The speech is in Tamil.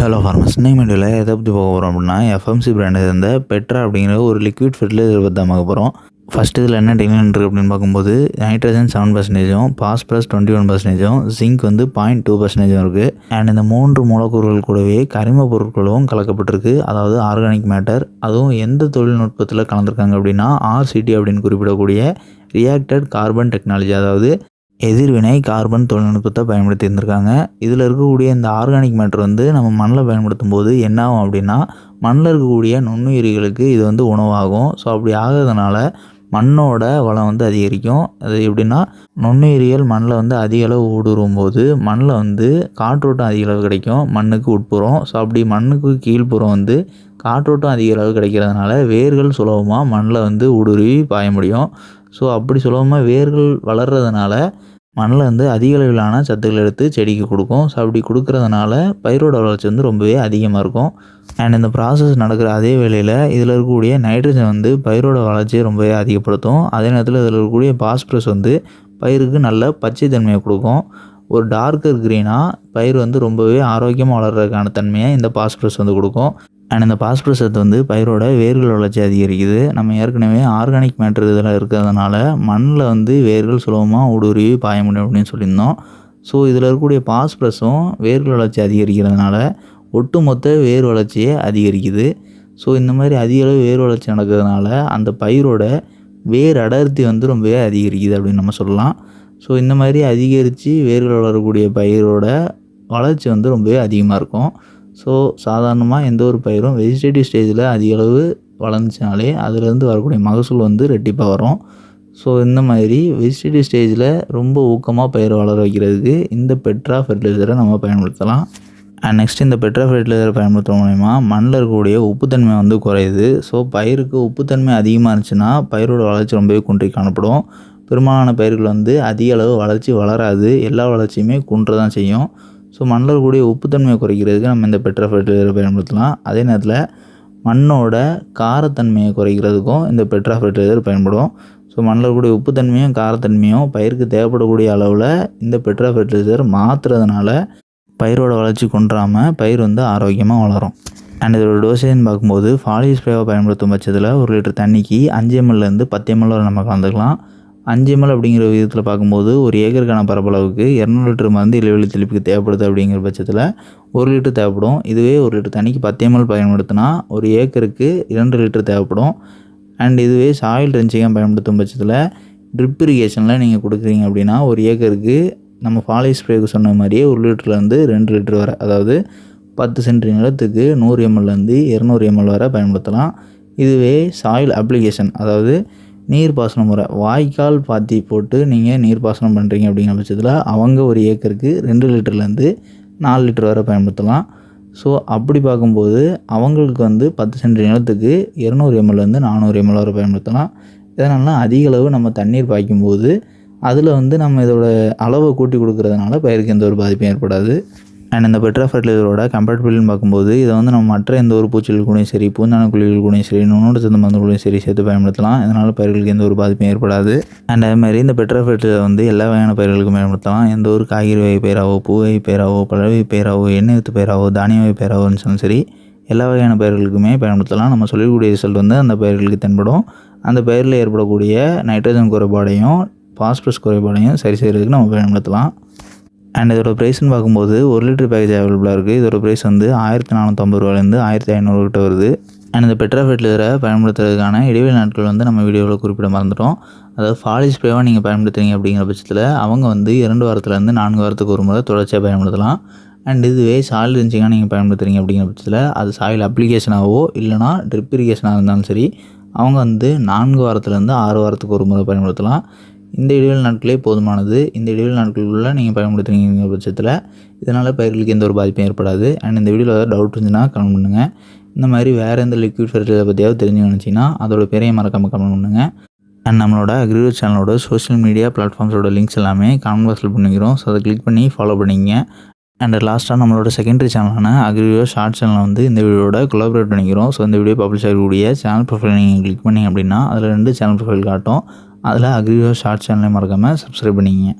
ஹலோ ஃபார்மர்ஸ், இன்னைக்கு வீடியோவில் எதை பற்றி பார்க்க போகிறோம் அப்படின்னா, எஃப்எம்சி பிராண்டை சேர்ந்த பெட்ரா அப்படிங்கிற ஒரு லிக்விட் ஃபெர்டிலைசர் பற்றி தான் பார்க்க போகிறோம். ஃபஸ்ட்டு இதில் என்ன டெக்னிக் இருக்குது அப்படின்னு பார்க்கும்போது, நைட்ரஜன் 7%, பாஸ்பரஸ் 21%, ஜிங்க் வந்து 0.2% இருக்குது. அண்ட் இந்த 3 மூலக்கூறுகள் கூடவே கரிம பொருட்களும் கலக்கப்பட்டிருக்கு. அதாவது ஆர்கானிக் மேட்டர். அதுவும் எந்த தொழில்நுட்பத்தில் கலந்துருக்காங்க அப்படின்னா, ஆர்சிடி அப்படின்னு குறிப்பிடக்கூடிய ரியாக்டட் கார்பன் டெக்னாலஜி, அதாவது எதிர்வினை கார்பன் தொழில்நுட்பத்தை பயன்படுத்தி இருந்திருக்காங்க. இதில் இருக்கக்கூடிய இந்த ஆர்கானிக் மேட்டர் வந்து நம்ம மண்ணில் பயன்படுத்தும் போது என்ன ஆகும் அப்படின்னா, மண்ணில் இருக்கக்கூடிய நுண்ணுயிரிகளுக்கு இது வந்து உணவாகும். ஸோ அப்படி ஆகிறதுனால மண்ணோட வளம் வந்து அதிகரிக்கும். அது எப்படின்னா, நுண்ணுயிரிகள் மண்ணில் வந்து அதிக அளவு ஊடுருவும் போது மண்ணில் வந்து காற்றோட்டம் அதிக அளவு கிடைக்கும் மண்ணுக்கு உட்புறம். ஸோ அப்படி மண்ணுக்கு கீழ்ப்புறம் வந்து காற்றோட்டம் அதிக அளவு கிடைக்கிறதுனால வேர்கள் சுலபமாக மண்ணில் வந்து ஊடுருவி பாய முடியும். ஸோ அப்படி சுலபமாக வேர்கள் வளர்கிறதுனால மண்ணில் வந்து அதிக அளவிலான சத்துக்கள் எடுத்து செடிக்கு கொடுக்கும். ஸோ அப்படி கொடுக்கறதுனால பயிரோட வளர்ச்சி வந்து ரொம்பவே அதிகமாக இருக்கும். அண்ட் இந்த ப்ராசஸ் நடக்கிற அதே வேளையில் இதில் இருக்கக்கூடிய நைட்ரஜன் வந்து பயிரோட வளர்ச்சியை ரொம்பவே அதிகப்படுத்தும். அதே நேரத்தில் இதில் இருக்கக்கூடிய பாஸ்பரஸ் வந்து பயிருக்கு நல்ல பச்சை தன்மையை கொடுக்கும். ஒரு டார்க்கர் க்ரீனாக பயிர் வந்து ரொம்பவே ஆரோக்கியமாக வளர்கிறதுக்கான தன்மையை இந்த பாஸ்பரஸ் வந்து கொடுக்கும். அண்ட் இந்த பாஸ்பரஸ் சத்து வந்து பயிரோட வேர்கள் வளர்ச்சி அதிகரிக்குது. நம்ம ஏற்கனவே ஆர்கானிக் மேட்டர் இதில் இருக்கிறதுனால மண்ணில் வந்து வேர்கள் சுலபமாக ஊடுருவி பாய முடியும் அப்படின்னு சொல்லியிருந்தோம். ஸோ இதில் இருக்கக்கூடிய பாஸ்பரஸும் வேர்கள் வளர்ச்சி அதிகரிக்கிறதுனால ஒட்டுமொத்த வேர் வளர்ச்சியை அதிகரிக்குது. ஸோ இந்த மாதிரி அதிக அளவு வேர் வளர்ச்சி நடக்கிறதுனால அந்த பயிரோட வேர் அடர்த்தி வந்து ரொம்பவே அதிகரிக்குது அப்படின்னு நம்ம சொல்லலாம். ஸோ இந்த மாதிரி அதிகரித்து வேர்கள் வளரக்கூடிய பயிரோட வளர்ச்சி வந்து ரொம்பவே அதிகமாக இருக்கும். ஸோ சாதாரணமாக எந்த ஒரு பயிரும் வெஜிடேட்டிவ் ஸ்டேஜில் அதிக அளவு வளர்ந்துச்சினாலே அதுலேருந்து வரக்கூடிய மகசூல் வந்து ரெட்டிப்பாக வரும். ஸோ இந்த மாதிரி வெஜிடேட்டிவ் ஸ்டேஜில் ரொம்ப ஊக்கமாக பயிரை வளர வைக்கிறதுக்கு இந்த பெட்ரா ஃபெர்டிலைசரை நம்ம பயன்படுத்தலாம். அண்ட் நெக்ஸ்ட் இந்த பெட்ரா ஃபெர்டிலைசரை பயன்படுத்துகிற மூலமா மண்ணில் இருக்கக்கூடிய உப்புத்தன்மை வந்து குறையுது. ஸோ பயிருக்கு உப்புத்தன்மை அதிகமாக இருந்துச்சுன்னா பயிரோட வளர்ச்சி ரொம்பவே குன்றி காணப்படும். பெரும்பாலான பயிர்கள் வந்து அதிக அளவு வளர்ச்சி வளராது. எல்லா வளர்ச்சியுமே குன்ற தான் செய்யும். ஸோ மண்ணில் இருக்கக்கூடிய உப்புத்தன்மையை குறைக்கிறதுக்கு நம்ம இந்த பெட்ரா ஃபெர்டிலைசரை பயன்படுத்தலாம். அதே நேரத்தில் மண்ணோட காரத்தன்மையை குறைக்கிறதுக்கும் இந்த பெட்ரா ஃபெர்டிலைசர் பயன்படும். ஸோ மண்ணில் இருக்கக்கூடிய உப்புத்தன்மையும் காரத்தன்மையும் பயிருக்கு தேவைப்படக்கூடிய அளவில் இந்த பெட்ரா ஃபெர்டிலைசர் மாற்றுறதுனால பயிரோட வளர்ச்சி குன்றாமல் பயிர் வந்து ஆரோக்கியமாக வளரும். அண்ட் இதோட டோசேஜ்னு பார்க்கும்போது ஃபாலிஸ் ஸ்ப்ரேவை பயன்படுத்தும் பட்சத்தில் 1 லிட்டர் தண்ணிக்கு 5 ml-லேருந்து 10 ml வரை நம்ம கலந்துக்கலாம். 5 ml அப்படிங்கிற விதத்தில் பார்க்கும்போது ஒரு ஏக்கருக்கான பரப்பளவுக்கு 200 லிட்டர் மருந்து இலைவெளி தெளிப்புக்கு தேவைப்படுது. அப்படிங்கிற பட்சத்தில் 1 லிட்டர் தேவைப்படும். இதுவே 1 லிட்டர் தண்ணிக்கு 10 ml பயன்படுத்தினா ஒரு ஏக்கருக்கு 2 லிட்டர் தேவைப்படும். அண்ட் இதுவே சாயில் ட்ரென்ச்சிங்காக பயன்படுத்தும் பட்சத்தில் ட்ரிப் இரிகேஷனில் நீங்கள் கொடுக்குறீங்க அப்படின்னா ஒரு ஏக்கருக்கு நம்ம ஃபாலிஸ் ஸ்ப்ரேக்கு சொன்ன மாதிரியே 1 லிட்டர்லேருந்து 2 லிட்டர் வரை, அதாவது 10 சென்ட் நிலத்துக்கு 100 ml-லேருந்து 200 ml வரை பயன்படுத்தலாம். இதுவே சாயில் அப்ளிகேஷன், அதாவது நீர்ப்பாசன முறை, வாய்க்கால் பாத்தி போட்டு நீங்கள் நீர்ப்பாசனம் பண்ணுறீங்க அப்படிங்கிற பட்சத்தில் அவங்க ஒரு ஏக்கருக்கு 2 லிட்டர்லேருந்து 4 லிட்டர் வரை பயன்படுத்தலாம். ஸோ அப்படி பார்க்கும்போது அவங்களுக்கு வந்து 10 சென்ட் நிலத்துக்கு 200 ml-லேருந்து 400 ml வரை பயன்படுத்தலாம். இதனால அதிக அளவு நம்ம தண்ணீர் பாய்க்கும்போது அதில் வந்து நம்ம இதோட அளவை கூட்டி கொடுக்குறதுனால பயிருக்கு எந்த ஒரு பாதிப்பும் ஏற்படாது. அண்ட் இந்த பெட்ரா ஃபெர்டிலைசரோட கம்பேட்டபிள்னு பார்க்கும்போது இதை வந்து நம்ம மற்ற எந்த ஒரு பூச்சிகள் கூடயும் சரி, பூஞ்சான குழிகள் கூடயும் சரி, நுண்ணோட்ட சத்து மருந்து கூடயும் சரி சேர்த்து பயன்படுத்தலாம். இதனால் பயிர்களுக்கு எந்த ஒரு பாதிப்பும் ஏற்படாது. அண்ட் அதேமாதிரி இந்த பெட்ரா ஃபெர்டிலைசர் வந்து எல்லா வகையான பயிர்களுக்கும் பயன்படுத்தலாம். எந்த ஒரு காய்கறி வகை பயிராவோ, பூ வகை பயிராவோ, பழவகை பயிராவோ, எண்ணெய் வித்து பயிராவோ, தானிய வகை பயிராவோன்னு சொன்னாலும் சரி, எல்லா வகையான பயிர்களுக்குமே பயன்படுத்தலாம். நம்ம சொல்லக்கூடிய ரிசல்ட் வந்து அந்த பயிர்களுக்கு தென்படும். அந்த பயிரில் ஏற்படக்கூடிய நைட்ரஜன் குறைபாடையும் பாஸ்பரஸ் குறைபாடையும் சரி செய்கிறதுக்கு நம்ம பயன்படுத்தலாம். அண்ட் இதோட ப்ரைஸ்ன்னு பார்க்கும்போது 1 லிட்டர் பேக்கேஜ் அவைலபிளாக இருக்குது. இதோட ப்ரைஸ் வந்து 1450 ரூபாயிலேருந்து 1500 கிட்ட வருது. அண்ட் இந்த பெட்ரா ஃபெர்டிலைசரை பயன்படுத்துறதுக்கான இடைவெளி நாட்கள் வந்து நம்ம வீடியோவில் குறிப்பிட மறந்துட்டோம். அதாவது ஃபாலிஸ் ஸ்ப்ரேவாக நீங்கள் பயன்படுத்துறீங்க அப்படிங்கிற பட்சத்தில் அவங்க வந்து 2 வாரத்துலேருந்து 4 வாரத்துக்கு ஒரு முறை தொடர்ச்சியாக பயன்படுத்தலாம். அண்ட் இதுவே சாயில் ட்ரென்ச்சிங்காக நீங்கள் பயன்படுத்துறீங்க அப்படிங்கிற பட்சத்தில் அது சாயில் அப்ளிகேஷனாகவோ இல்லைனா ட்ரிப் இரிகேஷனாக இருந்தாலும் சரி, அவங்க வந்து 4 வாரத்துலேருந்து 6 வாரத்துக்கு ஒரு முறை பயன்படுத்தலாம். இந்த இடைவெளி நாட்களே போதுமானது. இந்த இடைவெளி நாட்களுக்குள்ளே நீங்கள் பயன்படுத்துறீங்கிற பட்சத்தில் இதனால் பயிர்களுக்கு எந்த ஒரு பாதிப்பும் ஏற்படாது. அண்ட் இந்த வீடியோவில் ஏதாவது டவுட் இருந்துச்சுன்னா கமெண்ட் பண்ணுங்கள். இந்த மாதிரி வேறு எந்த லிக்விட் ஃபெர்டிலைசரை பற்றியாவது தெரிஞ்சு நினச்சிங்கன்னா அதோட பேரையும் மறக்காமல் கமெண்ட் பண்ணுங்கள். அண்ட் நம்மளோட அக்ரிகல்ச்சர் சேனலோட சோஷியல் மீடியா பிளாட்ஃபார்ம்ஸோட லிங்க்ஸ் எல்லாமே கமெண்ட் பாக்ஸில் பண்ணிக்கிறோம். ஸோ அதை கிளிக் பண்ணி ஃபாலோ பண்ணிங்க. அண்ட் லாஸ்ட்டாக நம்மளோட செகண்டரி சேனலான அக்ரிவியோ ஷார்ட் சேனலை வந்து இந்த வீடியோட கொலாபரேட் பண்ணிக்கிறோம். ஸோ இந்த வீடியோ பப்ளிஷ் ஆகக்கூடிய சேனல் ப்ரொஃபைல் நீங்கள் கிளிக் பண்ணிங்க அப்படின்னா அதில் 2 சேனல் ப்ரொஃபைல் காட்டும். அதில் அக்ரிவியோ ஷார்ட் சேனலை மறக்காமல் சப்ஸ்கிரைப் பண்ணிங்க.